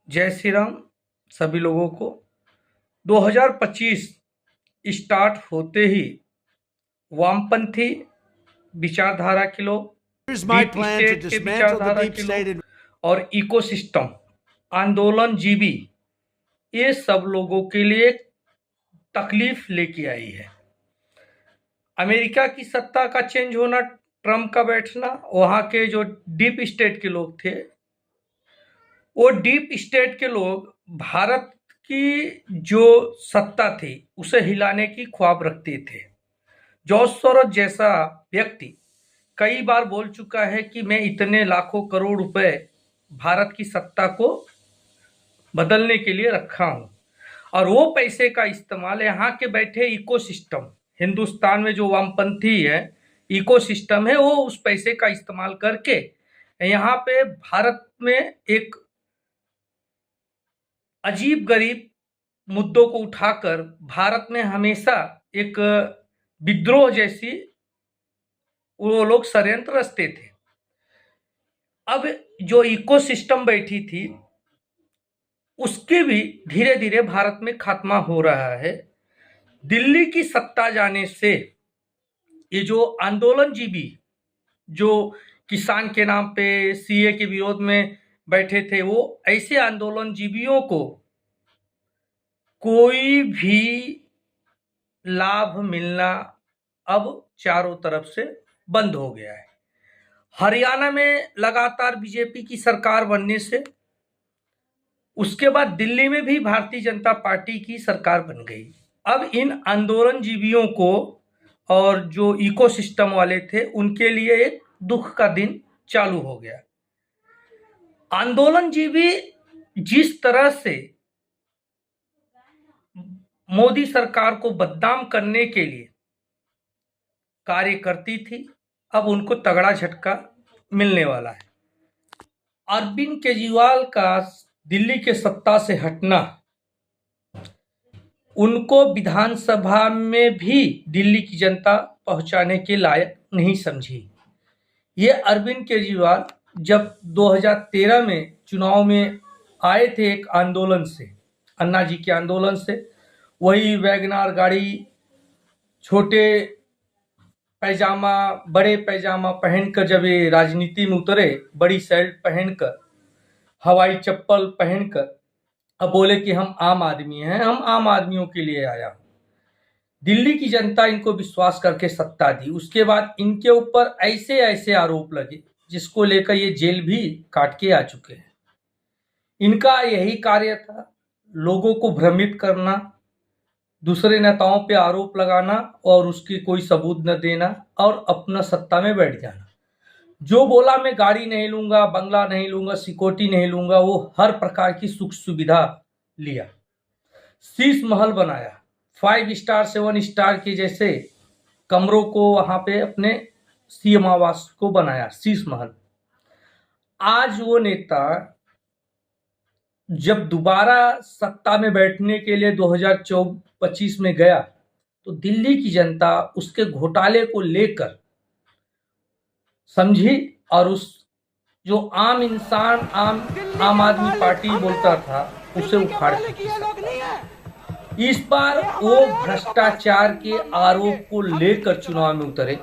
जय श्री राम सभी लोगों को। 2025 स्टार्ट होते ही वामपंथी विचारधारा के लोग, डीप स्टेट के विचारधारा के लोग और इकोसिस्टम आंदोलन जीवी, ये सब लोगों के लिए तकलीफ लेके आई है। अमेरिका की सत्ता का चेंज होना, ट्रम्प का बैठना, वहाँ के जो डीप स्टेट के लोग थे, वो डीप स्टेट के लोग भारत की जो सत्ता थी उसे हिलाने की ख्वाब रखते थे। जॉर्ज सोरोस जैसा व्यक्ति कई बार बोल चुका है कि मैं इतने लाखों करोड़ रुपए भारत की सत्ता को बदलने के लिए रखा हूं, और वो पैसे का इस्तेमाल यहाँ के बैठे इकोसिस्टम, हिंदुस्तान में जो वामपंथी है इकोसिस्टम है, वो उस पैसे का इस्तेमाल करके यहाँ पे भारत में एक अजीब गरीब मुद्दों को उठाकर भारत में हमेशा एक विद्रोह जैसी वो लोग षड्यंत्र रचते थे। अब जो इकोसिस्टम बैठी थी उसके भी धीरे धीरे भारत में खात्मा हो रहा है। दिल्ली की सत्ता जाने से ये जो आंदोलन जीवी, जो किसान के नाम पे सीए के विरोध में बैठे थे, वो ऐसे आंदोलन जीवियों को कोई भी लाभ मिलना अब चारों तरफ से बंद हो गया है। हरियाणा में लगातार बीजेपी की सरकार बनने से, उसके बाद दिल्ली में भी भारतीय जनता पार्टी की सरकार बन गई। अब इन आंदोलन जीवियों को और जो इकोसिस्टम वाले थे उनके लिए एक दुख का दिन चालू हो गया। आंदोलन जीवी जिस तरह से मोदी सरकार को बदनाम करने के लिए कार्य करती थी, अब उनको तगड़ा झटका मिलने वाला है। अरविंद केजरीवाल का दिल्ली के सत्ता से हटना उनको विधानसभा में भी दिल्ली की जनता पहुंचाने के लायक नहीं समझी। ये अरविंद केजरीवाल जब 2013 में चुनाव में आए थे एक आंदोलन से, अन्ना जी के आंदोलन से, वही वैगनार गाड़ी, छोटे पैजामा, बड़े पैजामा पहनकर जब ये राजनीति में उतरे, बड़ी शर्ट पहनकर, हवाई चप्पल पहनकर, अब बोले कि हम आम आदमी हैं, हम आम आदमियों के लिए आया हूं। दिल्ली की जनता इनको विश्वास करके सत्ता दी। उसके बाद इनके ऊपर ऐसे ऐसे आरोप लगे जिसको लेकर ये जेल भी काट के आ चुके हैं। इनका यही कार्य था, लोगों को भ्रमित करना, दूसरे नेताओं पे आरोप लगाना और उसकी कोई सबूत न देना और अपना सत्ता में बैठ जाना। जो बोला मैं गाड़ी नहीं लूंगा, बंगला नहीं लूंगा, सिक्योरिटी नहीं लूंगा, वो हर प्रकार की सुख सुविधा लिया। शीश महल बनाया, 5 स्टार 7 स्टार के जैसे कमरों को वहां पे अपने सीएम आवास को बनाया, शीश महल। आज वो नेता जब दोबारा सत्ता में बैठने के लिए 2025 में गया तो दिल्ली की जनता उसके घोटाले को लेकर समझी और उस जो आम इंसान, आम आदमी पार्टी बोलता था, उसे उखाड़ फेंकी। इस बार वो भ्रष्टाचार के आरोप को लेकर चुनाव में उतरे,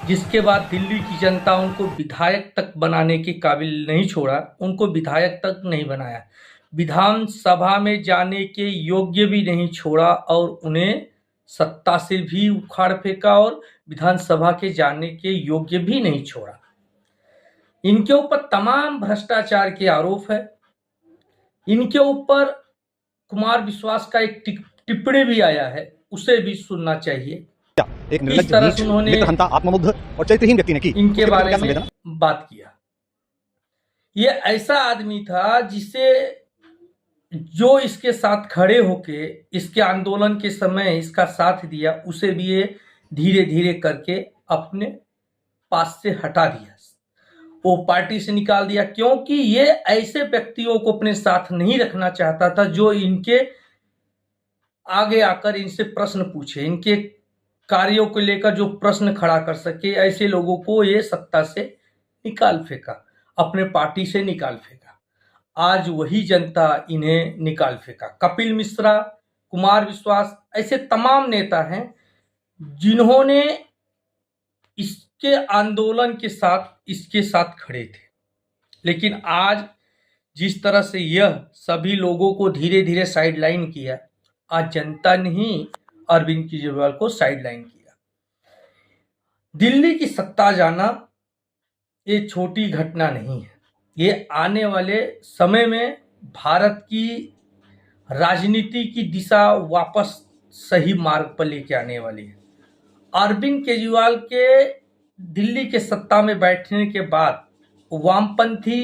जिसके बाद दिल्ली की जनता उनको विधायक तक बनाने के काबिल नहीं छोड़ा, उनको विधायक तक नहीं बनाया, विधानसभा में जाने के योग्य भी नहीं छोड़ा और उन्हें सत्ता से भी उखाड़ फेंका और विधानसभा के जाने के योग्य भी नहीं छोड़ा। इनके ऊपर तमाम भ्रष्टाचार के आरोप है। इनके ऊपर कुमार विश्वास का एक टिप्पणी भी आया है, उसे भी सुनना चाहिए। एक निर्लज्ज, नीच, मित्रहंता, आत्ममुग्ध और चरित्रहीन व्यक्ति ने की इनके बारे में बात किया। ये ऐसा आदमी था जिसे जो इसके साथ खड़े होके इसके आंदोलन के समय इसका साथ दिया, उसे भी ये धीरे धीरे करके अपने पास से हटा दिया, वो पार्टी से निकाल दिया, क्योंकि ये ऐसे व्यक्तियों को अपने साथ नहीं रखना चाहता था जो इनके आगे आकर इनसे प्रश्न पूछे, इनके कार्यों को लेकर जो प्रश्न खड़ा कर सके। ऐसे लोगों को ये सत्ता से निकाल फेंका, अपने पार्टी से निकाल फेंका। आज वही जनता इन्हें निकाल फेंका। कपिल मिश्रा, कुमार विश्वास, ऐसे तमाम नेता हैं जिन्होंने इसके आंदोलन के साथ इसके साथ खड़े थे। लेकिन आज जिस तरह से यह सभी लोगों को धीरे धीरे साइडलाइन किया, आज जनता ने ही अरविंद केजरीवाल को साइडलाइन किया। दिल्ली की सत्ता जाना ये छोटी घटना नहीं है, ये आने वाले समय में भारत की राजनीति की दिशा वापस सही मार्ग पर लेके आने वाली है। अरविंद केजरीवाल के दिल्ली के सत्ता में बैठने के बाद वामपंथी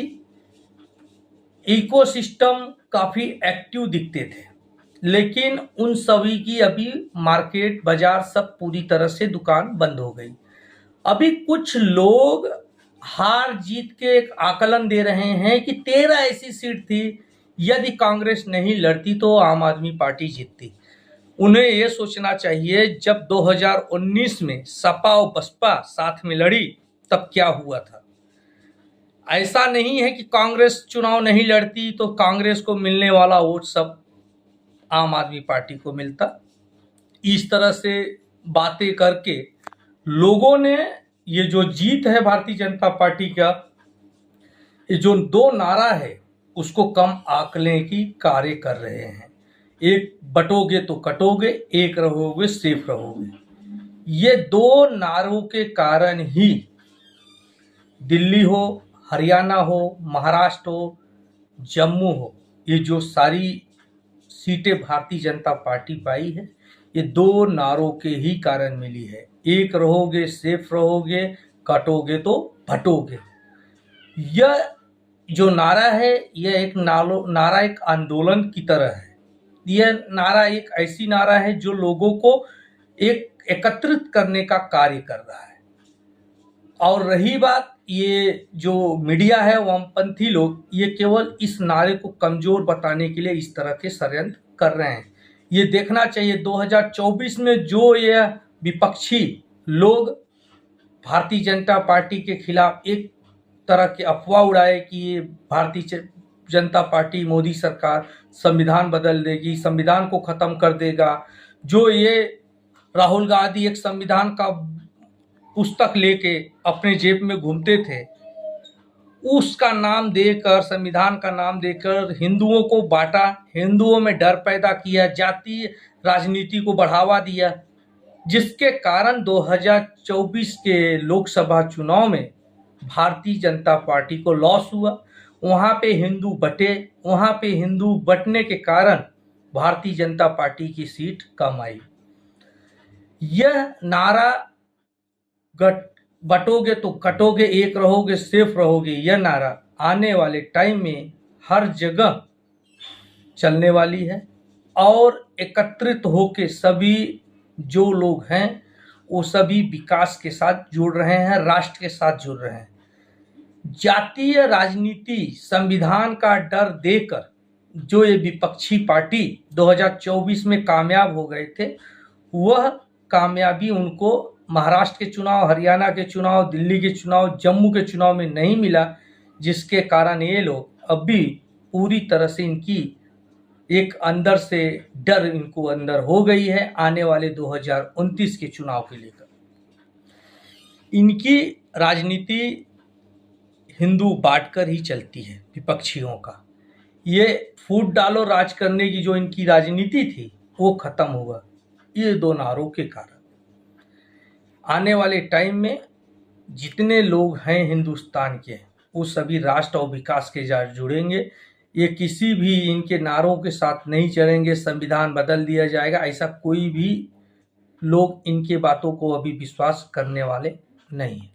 इकोसिस्टम काफी एक्टिव दिखते थे, लेकिन उन सभी की अभी मार्केट बाजार सब पूरी तरह से दुकान बंद हो गई। अभी कुछ लोग हार जीत के एक आकलन दे रहे हैं कि 13 ऐसी सीट थी, यदि कांग्रेस नहीं लड़ती तो आम आदमी पार्टी जीतती। उन्हें यह सोचना चाहिए जब 2019 में सपा और बसपा साथ में लड़ी तब क्या हुआ था। ऐसा नहीं है कि कांग्रेस चुनाव नहीं लड़ती तो कांग्रेस को मिलने वाला वोट सब आम आदमी पार्टी को मिलता। इस तरह से बातें करके लोगों ने ये जो जीत है भारतीय जनता पार्टी का, ये जो 2 नारा है उसको कम आंकने की कार्य कर रहे हैं। एक बटोगे तो कटोगे, एक रहोगे सेफ रहोगे। ये 2 नारों के कारण ही दिल्ली हो, हरियाणा हो, महाराष्ट्र हो, जम्मू हो, ये जो सारी सीटें भारतीय जनता पार्टी पाई है, ये 2 नारों के ही कारण मिली है। एक रहोगे सेफ रहोगे, कटोगे तो भटोगे। यह जो नारा है, यह एक नारा एक आंदोलन की तरह है। यह नारा एक ऐसी नारा है जो लोगों को एक एकत्रित करने का कार्य कर रहा है। और रही बात, ये जो मीडिया है, वामपंथी लोग, ये केवल इस नारे को कमजोर बताने के लिए इस तरह के षड्यंत्र कर रहे हैं। ये देखना चाहिए 2024 में जो ये विपक्षी लोग भारतीय जनता पार्टी के खिलाफ एक तरह की अफवाह उड़ाए कि ये भारतीय जनता पार्टी, मोदी सरकार संविधान बदल देगी, संविधान को खत्म कर देगा। जो ये राहुल गांधी एक संविधान का पुस्तक लेके अपने जेब में घूमते थे, उसका नाम देकर, संविधान का नाम देकर हिंदुओं को बांटा, हिंदुओं में डर पैदा किया, जातीय राजनीति को बढ़ावा दिया, जिसके कारण 2024 के लोकसभा चुनाव में भारतीय जनता पार्टी को लॉस हुआ। वहां पे हिंदू बटे, वहां पे हिंदू बटने के कारण भारतीय जनता पार्टी की सीट कम आई। यह नारा बटोगे तो कटोगे, एक रहोगे सेफ रहोगे, यह नारा आने वाले टाइम में हर जगह चलने वाली है। और एकत्रित होके सभी जो लोग हैं वो सभी विकास के साथ जुड़ रहे हैं, राष्ट्र के साथ जुड़ रहे हैं। जातीय राजनीति, संविधान का डर देकर जो ये विपक्षी पार्टी 2024 में कामयाब हो गए थे, वह कामयाबी उनको महाराष्ट्र के चुनाव, हरियाणा के चुनाव, दिल्ली के चुनाव, जम्मू के चुनाव में नहीं मिला, जिसके कारण ये लोग अभी पूरी तरह से इनकी एक अंदर से डर इनको अंदर हो गई है आने वाले 2029 के चुनाव के लेकर। इनकी राजनीति हिंदू बांटकर ही चलती है विपक्षियों का। ये फूट डालो राज करने की जो इनकी राजनीति थी वो खत्म हुआ ये 2 नारों के कारण। आने वाले टाइम में जितने लोग हैं हिंदुस्तान के, वो सभी राष्ट्र और विकास के साथ जुड़ेंगे। ये किसी भी इनके नारों के साथ नहीं चलेंगे, संविधान बदल दिया जाएगा, ऐसा कोई भी लोग इनके बातों को अभी विश्वास करने वाले नहीं है।